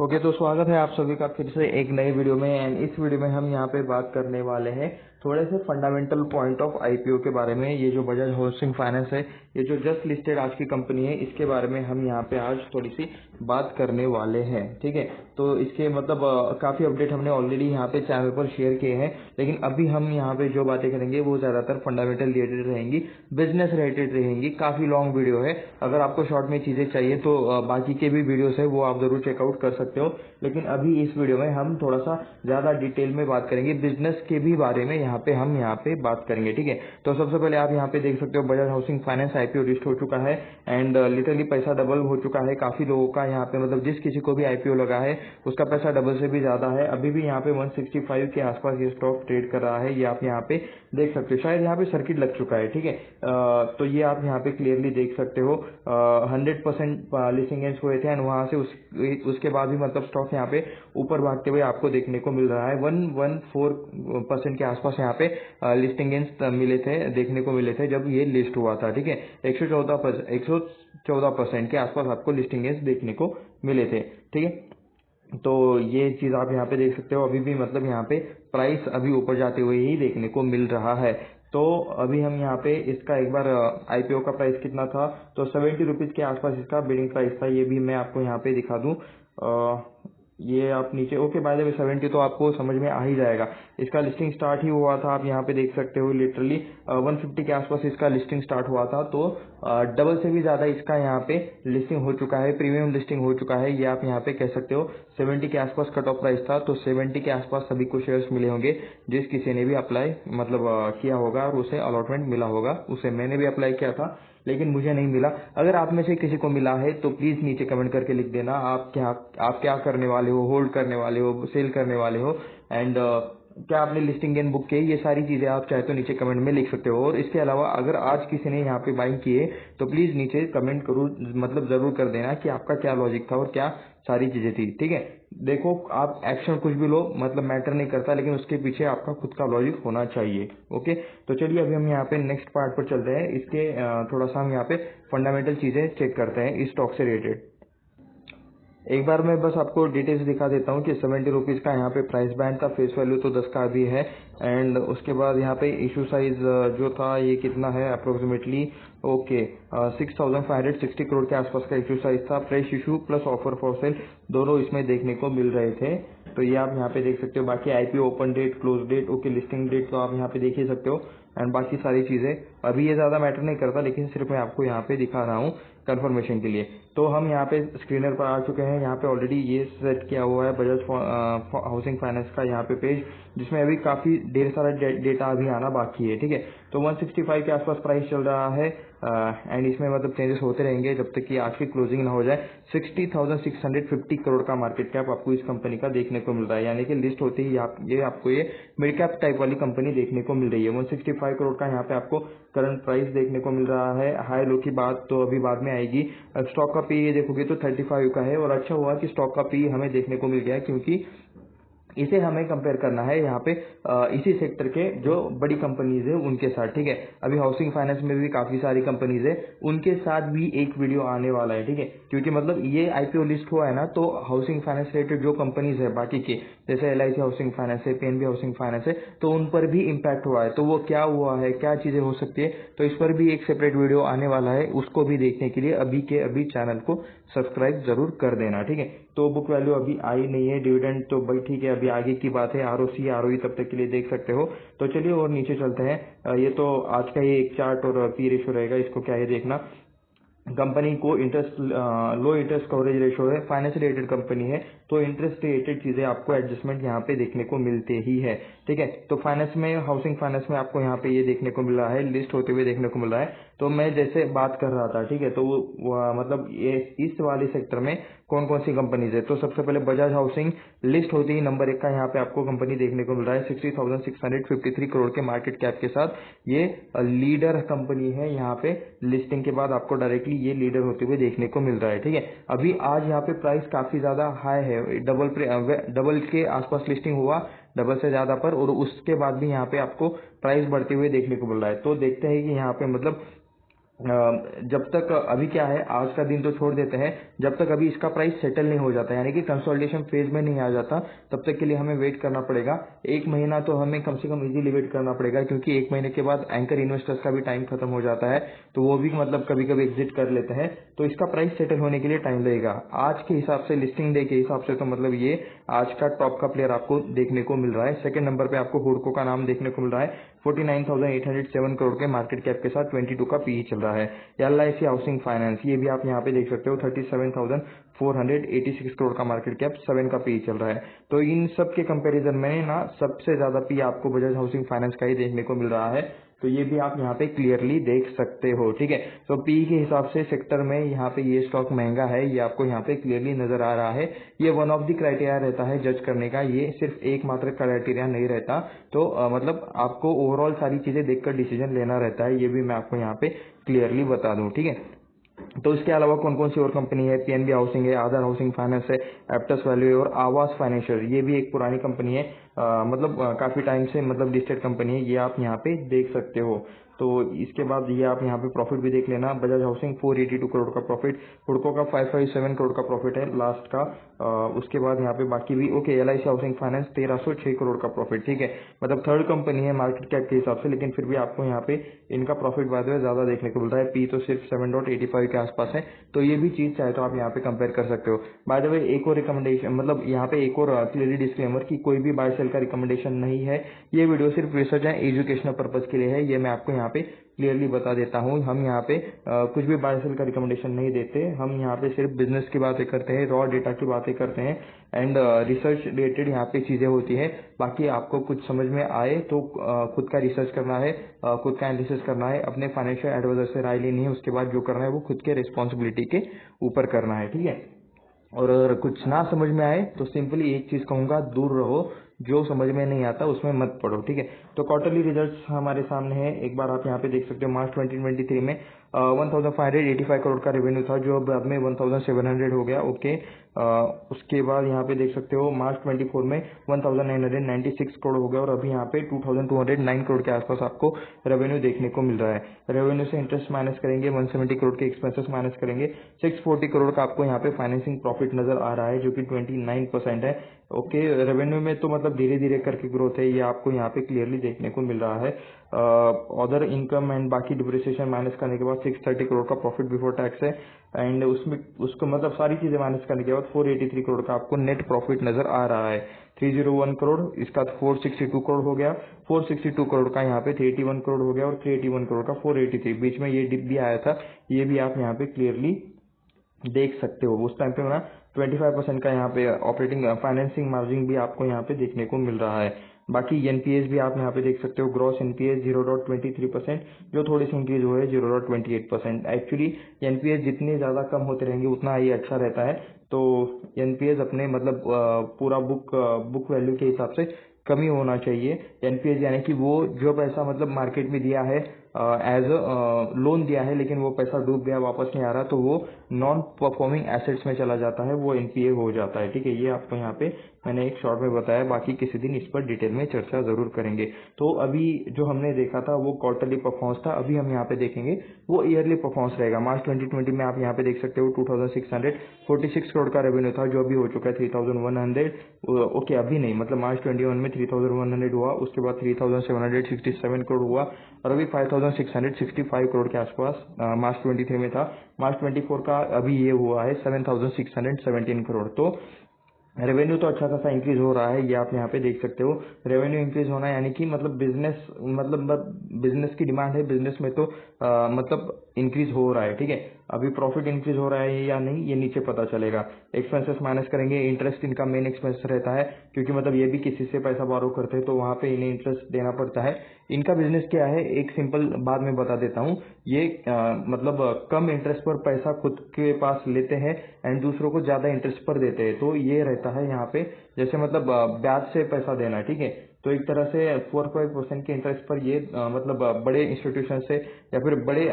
Okay, तो स्वागत है आप सभी का फिर से एक नई वीडियो में। एंड इस वीडियो में हम यहाँ पे बात करने वाले हैं थोड़े से फंडामेंटल पॉइंट ऑफ आईपीओ के बारे में। ये जो बजाज हाउसिंग फाइनेंस है, ये जो जस्ट लिस्टेड आज की कंपनी है, इसके बारे में हम यहाँ पे आज थोड़ी सी बात करने वाले हैं। ठीक है, तो इसके मतलब काफ़ी अपडेट हमने ऑलरेडी यहाँ पे चैनल पर शेयर किए हैं, लेकिन अभी हम यहाँ पे जो बातें करेंगे वो ज़्यादातर फंडामेंटल रिलेटेड रहेंगी, बिजनेस रिलेटेड रहेंगी। काफ़ी लॉन्ग वीडियो है, अगर आपको शॉर्ट में चीज़ें चाहिए तो बाकी के भी वीडियोस है वो आप ज़रूर चेकआउट कर सकते हो। लेकिन अभी इस वीडियो में हम थोड़ा सा ज़्यादा डिटेल में बात करेंगे, बिजनेस के भी बारे में यहाँ पे बात करेंगे। ठीक है, तो सबसे पहले आप यहाँ पे देख सकते हो Bajaj housing finance IPO list हो चुका है एंड लिटरली पैसा डबल हो चुका है। काफ़ी लोगों का यहाँ पे मतलब जिस किसी को भी आईपीओ लगा है उसका पैसा डबल से भी ज़्यादा है। अभी भी यहाँ पे 165 के आसपास ये स्टॉक ट्रेड कर रहा है, ये आप यहाँ पे देख सकते हो। शायद यहाँ पे सर्किट लग चुका है। ठीक है, तो ये आप यहाँ पे क्लियरली देख सकते हो। 100% लिस्टिंग गेंस हुए थे एंड वहाँ से उसके बाद भी मतलब स्टॉक यहाँ पे ऊपर भागते हुए आपको देखने को मिल रहा है। 114% के आसपास यहाँ पे लिस्टिंग गेंस मिले थे, देखने को मिले थे जब ये लिस्ट हुआ था। ठीक है, 114% के आसपास आपको लिस्टिंग गेंस देखने को मिले थे। ठीक है, तो ये चीज़ आप यहाँ पे देख सकते हो। अभी भी मतलब यहाँ पे प्राइस अभी ऊपर जाते हुए ही देखने को मिल रहा है। तो अभी हम यहाँ पे इसका एक बार आईपीओ का प्राइस कितना था, तो 70 रुपीज़ के आसपास इसका बिडिंग प्राइस था। ये भी मैं आपको यहाँ पे दिखा दूँ। ये आप नीचे ओके, बाय द वे 70 तो आपको समझ में आ ही जाएगा। इसका लिस्टिंग स्टार्ट ही हुआ था, आप यहाँ पे देख सकते हो। लिटरली 150 के आसपास इसका लिस्टिंग स्टार्ट हुआ था, तो डबल से भी ज़्यादा इसका यहाँ पे लिस्टिंग हो चुका है, प्रीमियम लिस्टिंग हो चुका है। ये आप यहाँ पे कह सकते हो 70 के आसपास कट ऑफ प्राइस था, तो 70 के आसपास सभी को शेयर्स मिले होंगे जिस किसी ने भी अप्लाई मतलब किया होगा और उसे अलॉटमेंट मिला होगा। उसे मैंने भी अप्लाई किया था लेकिन मुझे नहीं मिला। अगर आप में से किसी को मिला है तो प्लीज़ नीचे कमेंट करके लिख देना आप क्या करने वाले हो, होल्ड करने वाले हो, सेल करने वाले हो एंड क्या आपने लिस्टिंग गेन बुक की। ये सारी चीज़ें आप चाहे तो नीचे कमेंट में लिख सकते हो। और इसके अलावा अगर आज किसी ने यहाँ पे बाइंग किए तो प्लीज़ नीचे कमेंट मतलब ज़रूर कर देना कि आपका क्या लॉजिक था और क्या सारी चीज़ें थी। ठीक है, देखो आप एक्शन कुछ भी लो मतलब मैटर नहीं करता, लेकिन उसके पीछे आपका खुद का लॉजिक होना चाहिए। ओके, तो चलिए अभी हम यहाँ पे नेक्स्ट पार्ट पर चलते हैं। इसके थोड़ा सा हम यहाँ पे फंडामेंटल चीज़ें चेक करते हैं इस स्टॉक से रिलेटेड। एक बार मैं बस आपको डिटेल्स दिखा देता हूँ कि 70 रुपीज़ का यहाँ पे प्राइस बैंड था, फेस वैल्यू तो 10 का भी है एंड उसके बाद यहाँ पे इशू साइज जो था ये कितना है अप्रोक्सीमेटली ओके 6,560 करोड़ के आसपास का इशू साइज था। Fresh issue plus offer for sale दोनों इसमें देखने को मिल रहे थे, तो ये आप यहाँ पे देख सकते हो। बाकी IPO open date, close date, okay listing date तो आप यहाँ पे देख ही सकते हो एंड बाकी सारी चीज़ें। अभी ये ज़्यादा मैटर नहीं करता, लेकिन सिर्फ मैं आपको यहाँ पे दिखा रहा हूँ कंफर्मेशन के लिए। तो हम यहाँ पे स्क्रीनर पर आ चुके हैं। यहाँ पे ऑलरेडी ये सेट किया हुआ है बजाज हाउसिंग फाइनेंस का यहाँ पे पेज, जिसमें अभी काफ़ी ढेर सारा डेटा अभी आना बाकी है। ठीक है, तो 165 के आसपास प्राइस चल रहा है एंड इसमें मतलब चेंजेस होते रहेंगे जब तक कि आज की क्लोजिंग ना हो जाए। 60,650 करोड़ का मार्केट कैप आपको इस कंपनी का देखने को मिल रहा है, यानी कि लिस्ट होते ही आपको ये मिड कैप टाइप वाली कंपनी देखने को मिल रही है। 165 करोड़ का यहाँ पे आपको करंट प्राइस देखने को मिल रहा है। हाई लो की बात तो अभी बाद में आएगी। स्टॉक का पी देखोगे तो 35 का है और अच्छा हुआ कि स्टॉक का पी हमें देखने को मिल गया है, क्योंकि इसे हमें कंपेयर करना है यहाँ पे इसी सेक्टर के जो बड़ी कंपनीज है उनके साथ। ठीक है, अभी हाउसिंग फाइनेंस में भी काफ़ी सारी कंपनीज है, उनके साथ भी एक वीडियो आने वाला है। ठीक है, क्योंकि मतलब ये आईपीओ लिस्ट हुआ है ना, तो हाउसिंग फाइनेंस रिलेटेड जो कंपनीज है बाकी के, जैसे LIC हाउसिंग फाइनेंस है, PNB हाउसिंग फाइनेंस है, तो उन पर भी इम्पैक्ट हुआ है। तो वो क्या हुआ है, क्या चीज़ें हो सकती है, तो इस पर भी एक सेपरेट वीडियो आने वाला है। उसको भी देखने के लिए अभी के अभी चैनल को सब्सक्राइब जरूर कर देना। ठीक है, तो बुक वैल्यू अभी आई नहीं है, डिविडेंड तो भाई ठीक है अभी आगे की बात है। ROC ROE तब तक के लिए देख सकते हो। तो चलिए और नीचे चलते हैं। ये तो आज का ही एक चार्ट और पी रेशो रहेगा, इसको क्या है देखना। कंपनी को इंटरेस्ट लो इंटरेस्ट कवरेज रेशो है, फाइनेंस रिलेटेड कंपनी है, तो इंटरेस्ट रिलेटेड चीज़ें आपको एडजस्टमेंट यहाँ पे देखने को मिलते ही है। ठीक है, तो फाइनेंस में हाउसिंग फाइनेंस में आपको यहाँ पे ये देखने को मिल रहा है, लिस्ट होते हुए देखने को मिल रहा है। तो मैं जैसे बात कर रहा था, ठीक है, तो मतलब ये इस वाले सेक्टर में कौन कौन सी कंपनीज है, तो सबसे पहले बजाज हाउसिंग लिस्ट होती ही नंबर 1 का यहाँ पे आपको कंपनी देखने को मिल रहा है 60,653 करोड़ के मार्केट कैप के साथ। ये लीडर कंपनी है यहाँ पे, लिस्टिंग के बाद आपको डायरेक्टली ये लीडर होते हुए देखने को मिल रहा है। ठीक है, अभी आज यहाँ पे प्राइस काफी ज्यादा हाई है, डबल के आसपास लिस्टिंग हुआ, डबल से ज्यादा पर, और उसके बाद भी यहाँ पे आपको प्राइस बढ़ते हुए देखने को मिल रहा है। तो देखते हैं कि यहाँ पे मतलब जब तक अभी क्या है, आज का दिन तो छोड़ देते हैं, जब तक अभी इसका प्राइस सेटल नहीं हो जाता यानी कि कंसोलिडेशन फेज में नहीं आ जाता, तब तक के लिए हमें वेट करना पड़ेगा। एक महीना तो हमें कम से कम इजीली वेट करना पड़ेगा, क्योंकि एक महीने के बाद एंकर इन्वेस्टर्स का भी टाइम खत्म हो जाता है, तो वो भी मतलब कभी कभी एग्जिट कर लेते हैं, तो इसका प्राइस सेटल होने के लिए टाइम लगेगा। आज के हिसाब से, लिस्टिंग डे के हिसाब से, तो मतलब ये आज का टॉप का प्लेयर आपको देखने को मिल रहा है। सेकंड नंबर पे आपको हुडको का नाम देखने को मिल रहा है, 49,807 करोड़ के मार्केट कैप के साथ 22 का पीई चल रहा है। LIC हाउसिंग फाइनेंस, ये भी आप यहाँ पे देख सकते हो, 37,486 करोड़ का मार्केट कैप, 7 का पीई चल रहा है। तो इन सब के कंपैरिजन में ना सबसे ज्यादा पी आपको बजाज हाउसिंग फाइनेंस का ही देखने को मिल रहा है, तो ये भी आप यहाँ पे क्लियरली देख सकते हो। ठीक है, तो पी के हिसाब से सेक्टर में यहाँ पे ये स्टॉक महंगा है, ये आपको यहाँ पे क्लियरली नजर आ रहा है। ये वन ऑफ द क्राइटेरिया रहता है जज करने का, ये सिर्फ एकमात्र क्राइटेरिया नहीं रहता। तो मतलब आपको ओवरऑल सारी चीजें देखकर डिसीजन लेना रहता है, ये भी मैं आपको यहाँ पे क्लियरली बता दूं। ठीक है, तो इसके अलावा कौन कौन सी और कंपनी है, PNB हाउसिंग है, आधार हाउसिंग फाइनेंस है, एप्टस वैल्यू है और आवास फाइनेंशियल, ये भी एक पुरानी कंपनी है, मतलब काफी टाइम से मतलब लिस्टेड कंपनी है, ये आप यहाँ पे देख सकते हो। तो इसके बाद ये आप यहाँ पे प्रॉफिट भी देख लेना, बजाज हाउसिंग 482 करोड़ का प्रॉफिट, हुडको का 557 करोड़ का प्रॉफिट है लास्ट का। उसके बाद यहाँ पे बाकी भी okay, LIC housing finance 1306 crore का प्रॉफिट। ठीक है, मतलब थर्ड कंपनी है मार्केट कैप के हिसाब से, लेकिन फिर भी आपको यहाँ पे इनका प्रॉफिट बाय द वे ज्यादा देखने को मिलता है, पी तो सिर्फ 7.85 के आसपास है, तो ये भी चीज चाहे तो आप यहाँ पे कंपेयर कर सकते हो। बाय द वे एक और रिकमेंडेशन, मतलब यहाँ पे एक और क्लियरली डिस्क्लेमर कि कोई भी बाय सेल का रिकमेंडेशन नहीं है, ये वीडियो सिर्फ रिसर्च एंड एजुकेशनल पर्पज के लिए है, ये मैं आपको यहाँ पे क्लियरली बता देता हूँ। हम यहाँ पे कुछ भी बाय सेल का रिकमेंडेशन नहीं देते, हम यहाँ पे सिर्फ बिजनेस की बातें करते हैं, रॉ डेटा की बातें करते हैं एंड रिसर्च रिलेटेड यहाँ पे चीजें होती है। बाकी आपको कुछ समझ में आए तो खुद का रिसर्च करना है, खुद का एनालिसिस करना है, अपने फाइनेंशियल एडवाइजर से राय लेनी है, उसके बाद जो करना है वो खुद के रिस्पॉन्सिबिलिटी के ऊपर करना है। ठीक है, और अगर कुछ ना समझ में आए तो सिंपली एक चीज कहूंगा, दूर रहो, जो समझ में नहीं आता उसमें मत पढ़ो। ठीक है, तो क्वार्टरली रिजल्ट्स हमारे सामने है, एक बार आप यहाँ पे देख सकते हो। मार्च 2023 में 1585 करोड़ का रेवेन्यू था, जो अब बाद में 1700 हो गया। ओके, उसके बाद यहाँ पे देख सकते हो मार्च 24 में 1996 करोड़ हो गया, और अभी यहाँ पे 2209 करोड़ के आसपास आपको रेवेन्यू देखने को मिल रहा है। रेवेन्यू से इंटरेस्ट माइनस करेंगे, 170 करोड़ के एक्सपेंसेस माइनस करेंगे, 640 करोड़ का आपको यहाँ पे फाइनेंसिंग प्रॉफिट नजर आ रहा है, जो कि 29% है। ओके, रेवेन्यू में तो मतलब धीरे धीरे करके ग्रोथ है, ये आपको यहाँ पे क्लियरली देखने को मिल रहा है। अदर इनकम एंड बाकी डिप्रिसिएशन माइनस करने के बाद 630 करोड़ का प्रॉफिट बिफोर टैक्स है, एंड उसमें उसको मतलब सारी चीजें माइनस करने के बाद 483 करोड़ का आपको नेट प्रॉफिट नजर आ रहा है। 301 करोड़, इसका 462 करोड़ हो गया, 462 करोड़ का यहाँ पे 381 करोड़ हो गया, और 381 करोड़ का 483, बीच में ये डिप भी आया था, ये भी आप यहाँ पे क्लियरली देख सकते हो। उस टाइम पे ना 25% का यहाँ पे ऑपरेटिंग फाइनेंसिंग मार्जिन भी आपको यहाँ पे देखने को मिल रहा है। बाकी एनपीएस भी आप यहाँ पे देख सकते हो, ग्रॉस एनपीएस 0.23%, जो थोड़े से इंक्रीज हुए 0.28%। एक्चुअली एनपीएस जितने ज्यादा कम होते रहेंगे उतना ये अच्छा रहता है, तो एनपीएस अपने मतलब पूरा बुक वैल्यू के हिसाब से कमी होना चाहिए। एनपीएस यानी कि वो जो पैसा मतलब मार्केट में दिया है एज लोन दिया है, लेकिन वो पैसा डूब गया, वापस नहीं आ रहा, तो वो नॉन परफॉर्मिंग एसेट्स में चला जाता है, वो एनपीए हो जाता है। ठीक है, ये आपको यहाँ पे मैंने एक शॉर्ट में बताया, बाकी किसी दिन इस पर डिटेल में चर्चा जरूर करेंगे। तो अभी जो हमने देखा था वो क्वार्टरली परफॉर्मेंस था, अभी हम यहाँ पे देखेंगे वो ईयरली परफॉर्मेंस रहेगा। मार्च 2020 में आप यहाँ पे देख सकते हो 2646 करोड़ का रेवेन्यू था, जो अभी हो चुका है 3100। ओके, अभी नहीं, मतलब मार्च 21 में 3100 हुआ, उसके बाद 3767 करोड़ हुआ, और अभी 5665 करोड़ के आसपास मार्च 23 में था। मार्च 24 का अभी ये हुआ है 7617 करोड़। तो रेवेन्यू तो अच्छा खासा इंक्रीज हो रहा है, ये आप यहाँ पे देख सकते हो। रेवेन्यू इंक्रीज होना यानी कि मतलब बिजनेस की डिमांड है, बिजनेस में तो मतलब इंक्रीज हो रहा है। ठीक है, अभी प्रॉफिट इंक्रीज हो रहा है या नहीं ये नीचे पता चलेगा। एक्सपेंसेस माइनस करेंगे, इंटरेस्ट इनका मेन एक्सपेंस रहता है, क्योंकि मतलब ये भी किसी से पैसा बोरो करते हैं, तो वहां पे इन्हें इंटरेस्ट देना पड़ता है। इनका बिजनेस क्या है, एक सिंपल बात मैं बता देता हूँ, ये मतलब कम इंटरेस्ट पर पैसा खुद के पास लेते हैं एंड दूसरों को ज्यादा इंटरेस्ट पर देते हैं, तो ये रहता है यहाँ पे, जैसे मतलब ब्याज से पैसा देना। ठीक है, तो एक तरह से 4-5% के इंटरेस्ट पर ये मतलब बड़े इंस्टीट्यूशन से या फिर बड़े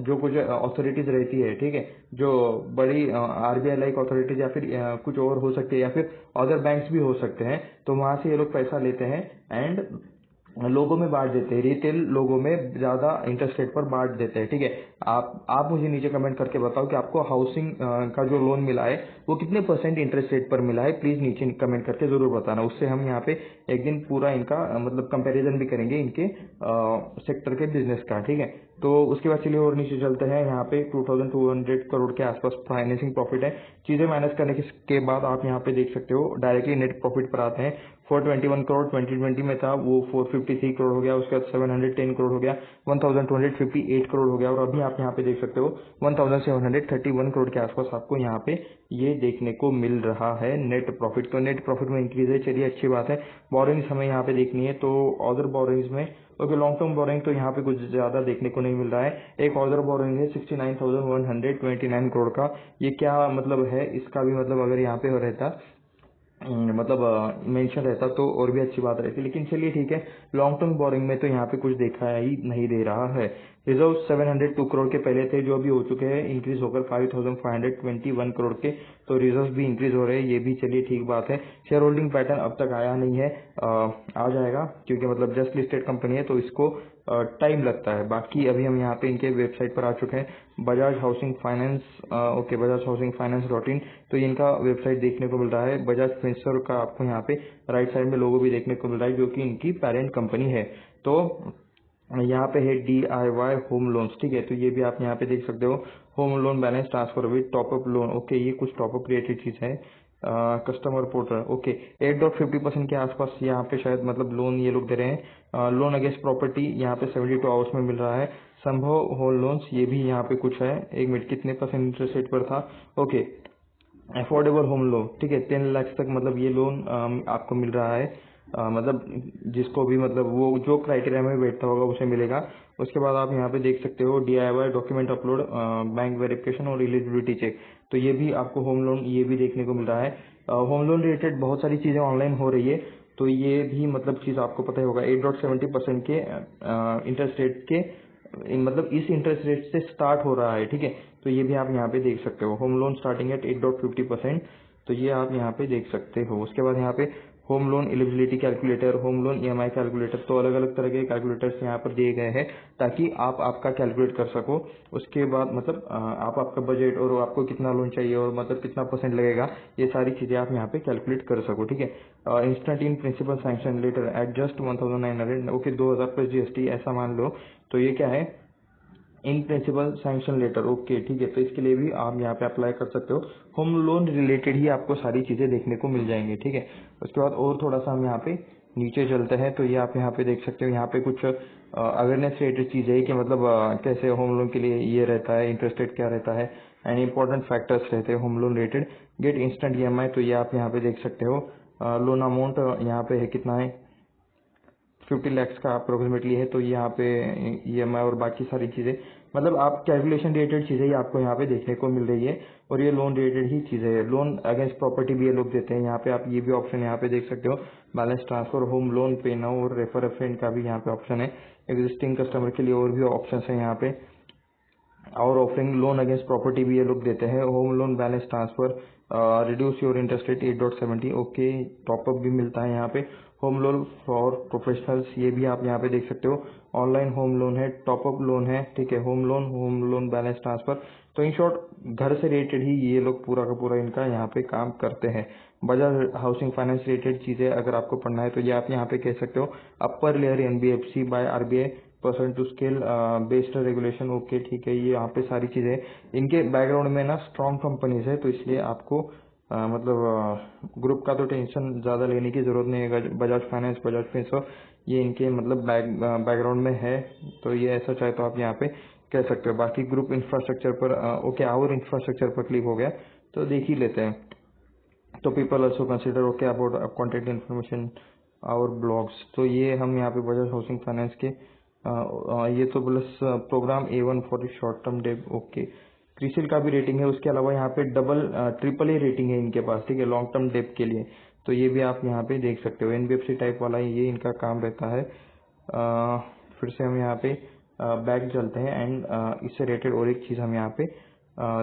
जो कुछ अथॉरिटीज रहती है, ठीक है, जो बड़ी आरबीआई लाइक अथॉरिटीज या फिर कुछ और हो सकती है, या फिर अदर बैंक्स भी हो सकते हैं, तो वहां से ये लोग पैसा लेते हैं एंड लोगों में बांट देते हैं, रिटेल लोगों में ज्यादा इंटरेस्ट रेट पर बांट देते हैं। ठीक है, आप मुझे नीचे कमेंट करके बताओ कि आपको हाउसिंग का जो लोन मिला है वो कितने परसेंट इंटरेस्ट रेट पर मिला है। प्लीज नीचे कमेंट करके जरूर बताना, उससे हम यहाँ पे एक दिन पूरा इनका मतलब कंपैरिजन भी करेंगे इनके सेक्टर के बिजनेस का। ठीक है, तो उसके बाद चलिए और नीचे चलते हैं। यहाँ पे 2200 करोड़ के आसपास फाइनेंसिंग प्रॉफिट है। चीजें माइनस करने के बाद आप यहाँ पे देख सकते हो डायरेक्टली नेट प्रॉफिट पर आते हैं। 421 करोड़ 2020 में था, वो 453 करोड़ हो गया, उसके बाद 710 करोड़ हो गया, 1258 करोड़ हो गया, और अभी आप यहाँ पे देख सकते हो 1731 करोड़ के आसपास आपको यहाँ पे ये देखने को मिल रहा है नेट प्रॉफिट। तो नेट प्रॉफिट में इंक्रीज है, चलिए अच्छी बात है। बोरिंग्स हमें यहाँ पे देखनी है, तो अदर बोरिंग्स में ओके, लॉन्ग टर्म बोरिंग तो यहाँ पे कुछ ज्यादा देखने को नहीं मिल रहा है। एक अदर बोरिंग है 69,129 करोड़ का। ये क्या मतलब है इसका भी, मतलब अगर यहाँ पे रहता मतलब मेंशन रहता तो और भी अच्छी बात रहती, लेकिन चलिए ठीक है। लॉन्ग टर्म बोरिंग में तो यहाँ पे कुछ देखा ही नहीं दे रहा है। रिजर्व 702 करोड़ के पहले थे, जो अभी हो चुके हैं इंक्रीज होकर 5,521 करोड़ के, तो रिजर्व भी इंक्रीज हो रहे हैं, ये भी चलिए ठीक बात है। शेयर होल्डिंग पैटर्न अब तक आया नहीं है, आ जाएगा, क्योंकि मतलब जस्ट लिस्टेड कंपनी है तो इसको टाइम लगता है। बाकी अभी हम यहाँ पे इनके वेबसाइट पर आ चुके हैं, Bajaj housing finance. Okay, Bajaj housing finance .in, तो ये इनका वेबसाइट देखने को मिल रहा है। बजाज फिंसर्व का आपको यहाँ पे राइट साइड में लोगो भी देखने को मिल रहा है, जो कि इनकी पेरेंट कंपनी है। तो यहाँ पे है DIY होम लोन्स। ठीक है, तो ये भी आप यहाँ पे देख सकते हो, home loan balance transfer with top up loan. Okay, ये कुछ टॉपअप रिलेटेड चीज है। कस्टमर पोर्टल, ओके, 8.50% के आसपास यहाँ पे शायद मतलब लोन ये लोग दे रहे हैं। लोन अगेंस्ट प्रॉपर्टी यहाँ पे 72 आवर्स में मिल रहा है। संभव होम लोन्स, ये भी यहाँ पे कुछ है। एक मिनट, कितने परसेंट इंटरेस्ट रेट पर था। ओके, अफोर्डेबल होम लोन, ठीक है, 10 लाख तक मतलब ये लोन आपको मिल रहा है। मतलब जिसको भी मतलब वो जो क्राइटेरिया में बैठता होगा उसे मिलेगा। उसके बाद आप यहाँ पे देख सकते हो DIY document upload, bank verification और एलिजिबिलिटी चेक, तो ये भी आपको होम लोन ये भी देखने को मिल रहा है। होम लोन रिलेटेड बहुत सारी चीजें ऑनलाइन हो रही है, तो ये भी मतलब चीज आपको पता ही होगा। 8.70% के इंटरेस्ट रेट के मतलब इस इंटरेस्ट रेट से स्टार्ट हो रहा है। ठीक है, तो ये भी आप यहाँ पे देख सकते हो, होम लोन स्टार्टिंग एट 8.50%, तो ये आप यहाँ पे देख सकते हो। उसके बाद यहाँ पे home loan eligibility calculator, home loan EMI calculator, तो अलग अलग तरह के कैलकुलेटर्स यहाँ पर दिए गए हैं ताकि आप आपका कैलकुलेट कर सको। उसके बाद मतलब आप आपका बजट और आपको कितना लोन चाहिए और मतलब कितना परसेंट लगेगा, ये सारी चीजें आप यहाँ पे कैलकुलेट कर सको। ठीक है, instant in principle sanction letter at just 1900, okay, 2000 plus GST ऐसा मान लो, तो ये क्या है, in principle sanction letter. Okay, ठीक है, तो इसके लिए भी आप यहाँ पे अप्लाई कर सकते हो। होम लोन रिलेटेड ही आपको सारी चीजें देखने को मिल जाएंगी। ठीक है, उसके बाद और थोड़ा सा हम यहाँ पे नीचे चलते हैं, तो ये आप यहाँ पे देख सकते हो, यहाँ पे कुछ अवेयरनेस रिलेटेड चीज है कि मतलब कैसे होम लोन के लिए ये रहता है, इंटरेस्ट रेट क्या रहता है, एंड इंपॉर्टेंट फैक्टर्स रहते हैं home loan related. Get instant EMI, तो ये आप यहाँ पे देख सकते हो। लोन अमाउंट यहाँ पे है कितना है, 50 लैक्स का अप्रोक्सीमेटली है, तो यहाँ पे EMI और बाकी सारी चीजें मतलब आप कैलकुलेशन रिलेटेड चीजें ही आपको यहाँ पे देखने को मिल रही है, और ये लोन रिलेटेड ही चीजें है। लोन अगेंस्ट प्रॉपर्टी भी ये लोग देते हैं, यहाँ पे आप ये भी ऑप्शन यहाँ पे देख सकते हो, बैलेंस ट्रांसफर, होम लोन, पे नाउ और रेफर अ फ्रेंड का भी यहाँ पे ऑप्शन है। एग्जिस्टिंग कस्टमर के लिए और भी ऑप्शन है यहाँ पे, और ऑफरिंग लोन अगेंस्ट प्रॉपर्टी भी ये लोग देते हैं। Home loan balance transfer, reduce your interest rate 8.70, okay, top up भी मिलता है यहाँ पे। होम लोन फॉर प्रोफेशनल्स, ये भी आप यहाँ पे देख सकते हो। ऑनलाइन होम लोन है, टॉपअप लोन है, ठीक है, होम लोन बैलेंस ट्रांसफर, तो इन शॉर्ट घर से रिलेटेड ही ये लोग पूरा का पूरा इनका यहाँ पे काम करते हैं। बजाज हाउसिंग फाइनेंस रिलेटेड चीजें अगर आपको पढ़ना है तो ये आप यहाँ पे कह सकते हो, upper layer NBFC by RBI person to scale based regulation. Okay, ठीक है, ये यहाँ पे सारी चीजें इनके बैकग्राउंड में ना स्ट्रॉन्ग कंपनीज है, तो इसलिए आपको मतलब ग्रुप का तो टेंशन ज्यादा लेने की जरूरत नहीं है। बजाज फाइनेंस, बजाज फिंसर्व, ये इनके मतलब बैकग्राउंड में है, तो ये ऐसा चाहे तो आप यहाँ पे कह सकते हो। बाकी ग्रुप इंफ्रास्ट्रक्चर पर ओके, आवर इंफ्रास्ट्रक्चर पर क्लिक हो गया तो देख ही लेते हैं। तो people also consider okay about contact information और ब्लॉग्स, तो ये हम यहाँ पे बजाज हाउसिंग फाइनेंस के ये तो plus program A1 for short term debt. Okay, CRISIL का भी रेटिंग है, उसके अलावा यहाँ पे ट्रिपल A रेटिंग है इनके पास। ठीक है, लॉन्ग टर्म डेप के लिए, तो ये भी आप यहाँ पे देख सकते हो। NBFC टाइप वाला ये इनका काम रहता है। फिर से हम यहाँ पे बैक चलते हैं, एंड इससे रिलेटेड और एक चीज हम यहाँ पे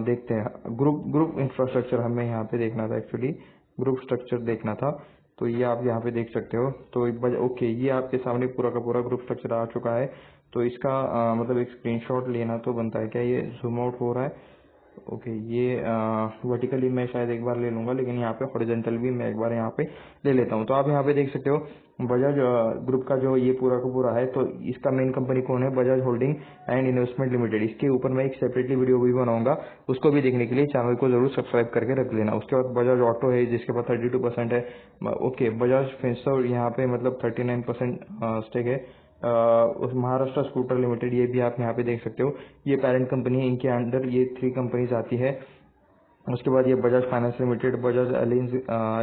देखते हैं। ग्रुप इंफ्रास्ट्रक्चर हमें यहाँ पे देखना था, एक्चुअली ग्रुप स्ट्रक्चर देखना था। तो ये आप यहाँ पे देख सकते हो। तो ओके, ये आपके सामने पूरा का पूरा ग्रुप स्ट्रक्चर आ चुका है। तो इसका मतलब एक स्क्रीनशॉट लेना तो बनता है। क्या ये जूम आउट हो रहा है? ओके, ये वर्टिकली मैं शायद एक बार ले लूंगा, लेकिन यहाँ पे हॉरिजॉन्टल भी मैं एक बार यहाँ पे ले लेता हूँ। तो आप यहाँ पे देख सकते हो बजाज ग्रुप का जो ये पूरा का पूरा है। तो इसका मेन कंपनी कौन है? Bajaj holding and investment limited. इसके ऊपर मैं एक सेपरेटली वीडियो भी बनाऊंगा, उसको भी देखने के लिए चैनल को जरूर सब्सक्राइब करके रख लेना। उसके बाद बजाज ऑटो है जिसके पास 32% है। ओके, बजाज फिनसर्व यहाँ पे मतलब 39% स्टेक है। उस महाराष्ट्र स्कूटर लिमिटेड, ये भी आप यहाँ पे देख सकते हो, ये पेरेंट कंपनी है। इनके अंडर ये 3 कंपनीज आती है। उसके बाद ये Bajaj finance limited, Bajaj alliance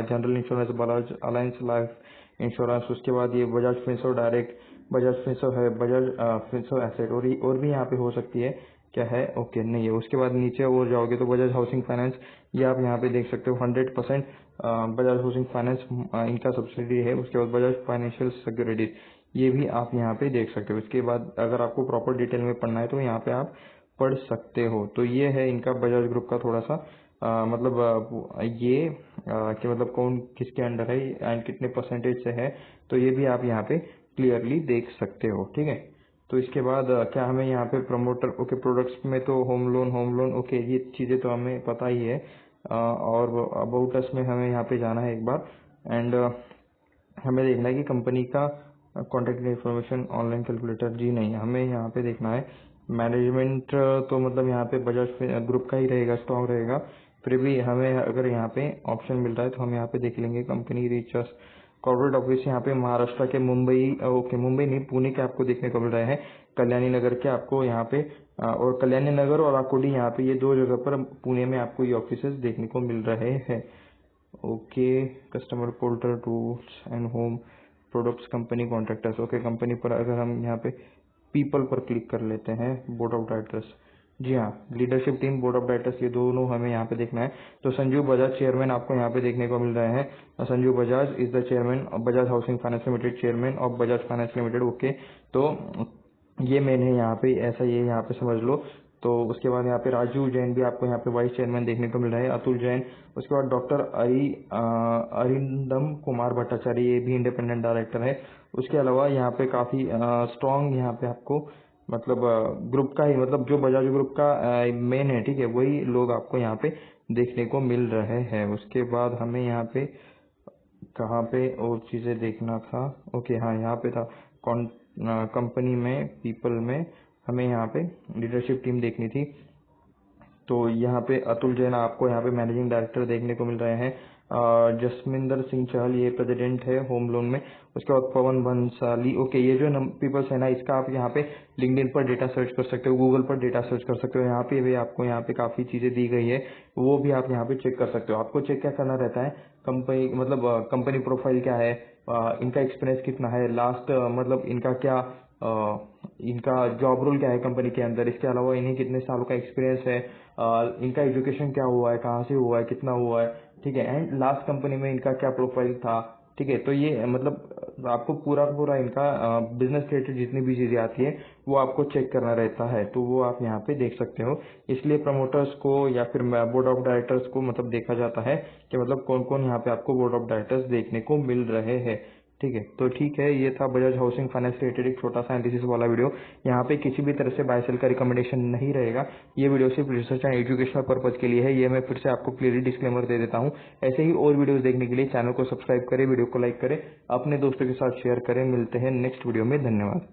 general insurance, Bajaj alliance life insurance. उसके बाद ये Bajaj Finserv direct, Bajaj Finserv है, बजाज फिनसर्व एसेट, और भी यहाँ पे हो सकती है। क्या है? ओके, नहीं है। उसके बाद नीचे और जाओगे तो बजाज हाउसिंग फाइनेंस, ये आप यहाँ पे देख सकते हो 100% बजाज हाउसिंग फाइनेंस इनका सब्सिडी है। उसके बाद बजाज फाइनेंशियल सिक्योरिटीज, ये भी आप यहाँ पे देख सकते हो। इसके बाद अगर आपको प्रॉपर डिटेल में पढ़ना है तो यहाँ पे आप पढ़ सकते हो। तो ये है इनका बजाज ग्रुप का थोड़ा सा मतलब ये कि मतलब कौन किसके अंडर है एंड कितने परसेंटेज से है। तो ये भी आप यहाँ पे क्लियरली देख सकते हो। ठीक है। तो इसके बाद क्या हमें यहाँ पे प्रमोटर, ओके, प्रोडक्ट्स में तो होम लोन, ओके, ये चीज़ें तो हमें पता ही है। और अबाउट अस में हमें यहाँ पे जाना है एक बार, एंड हमें देखना है कि कंपनी का कॉन्टैक्ट इन्फॉर्मेशन, ऑनलाइन कैलकुलेटर, जी नहीं, हमें यहाँ पे देखना है मैनेजमेंट। तो मतलब यहाँ पे बजाज ग्रुप का ही रहेगा, स्ट्रॉन्ग रहेगा। फिर भी हमें अगर यहाँ पे ऑप्शन मिल रहा है तो हम यहाँ पे देख लेंगे। कंपनी रीचर्स, कॉर्पोरेट ऑफिस यहाँ पे महाराष्ट्र के मुंबई, ओके, मुंबई नहीं, पुणे के आपको देखने को मिल रहे हैं। कल्याणी नगर के आपको यहाँ पे और कल्याणी नगर और आकुडी, यहाँ पे ये 2 जगह पर पुणे में आपको ये ऑफिसेस देखने को मिल रहे हैं। Okay, customer portal, tools and home products, company contractors. Okay, company पर अगर हम यहाँ पे पीपल पर क्लिक कर लेते हैं, बोर्ड ऑफ डायरेक्टर्स, जी हाँ, leadership team, board of directors, ये दोनों हमें यहाँ पे देखना है। तो संजीव बजाज चेयरमैन आपको यहाँ पे देखने को मिल रहे हैं। Sanjeev Bajaj is the chairman of Bajaj housing finance limited, chairman of Bajaj finance limited. Okay, तो ये मेन है यहाँ पे, ऐसा ये यहाँ पे समझ लो। तो उसके बाद यहाँ पे राजीव जैन भी आपको यहाँ पे वाइस चेयरमैन देखने को मिल रहा है, अतुल जैन। उसके बाद डॉक्टर अरिंदम कुमार भट्टाचार्य, ये भी इंडिपेंडेंट डायरेक्टर है। उसके अलावा यहाँ पे काफी स्ट्रॉन्ग यहाँ पे आपको मतलब ग्रुप का ही, मतलब जो बजाज ग्रुप का मेन है, ठीक है, वही लोग आपको यहाँ पे देखने को मिल रहे हैं। उसके बाद हमें यहाँ पे कहाँ पे और चीजें देखना था? ओके, हाँ, यहाँ पे था कंपनी में, पीपल में हमें यहाँ पे लीडरशिप टीम देखनी थी। तो यहाँ पे अतुल जैन आपको यहाँ पे मैनेजिंग डायरेक्टर देखने को मिल रहे हैं। जसमिंदर सिंह चहल, ये प्रेसिडेंट है होम लोन में। उसके बाद पवन बंसाली, ओके, ये जो पीपल्स है ना, इसका आप यहाँ पे लिंक्डइन पर डेटा सर्च कर सकते हो, गूगल पर डेटा सर्च कर सकते हो। यहाँ पे भी आपको यहाँ पे काफी चीजें दी गई है, वो भी आप यहाँ पे चेक कर सकते हो। आपको चेक क्या करना रहता है? कंपनी मतलब कंपनी प्रोफाइल क्या है, इनका एक्सपीरियंस कितना है, लास्ट मतलब इनका क्या इनका जॉब रोल क्या है कंपनी के अंदर। इसके अलावा इन्हें कितने सालों का एक्सपीरियंस है, इनका एजुकेशन क्या हुआ है, कहाँ से हुआ है, कितना हुआ है, ठीक है, एंड लास्ट कंपनी में इनका क्या प्रोफाइल था। ठीक है, तो ये मतलब आपको पूरा पूरा इनका बिजनेस रिलेटेड जितनी भी चीजें आती है वो आपको चेक करना रहता है। तो वो आप यहाँ पे देख सकते हो। इसलिए प्रमोटर्स को या फिर बोर्ड ऑफ डायरेक्टर्स को मतलब देखा जाता है कि मतलब कौन कौन यहाँ पे आपको बोर्ड ऑफ डायरेक्टर्स देखने को मिल रहे हैं। ठीक है, तो ठीक है, ये था बजाज हाउसिंग फाइनेंस रिलेटेड एक छोटा सा एनालिसिस वाला वीडियो। यहाँ पे किसी भी तरह से बाय सेल का रिकमेंडेशन नहीं रहेगा। ये वीडियो सिर्फ रिसर्च एंड एजुकेशनल पर्पज के लिए है। ये मैं फिर से आपको क्लियरली डिस्क्लेमर दे देता हूँ। ऐसे ही और वीडियोस देखने के लिए चैनल को सब्सक्राइब करें, वीडियो को लाइक करें, अपने दोस्तों के साथ शेयर करें। मिलते हैं नेक्स्ट वीडियो में, धन्यवाद।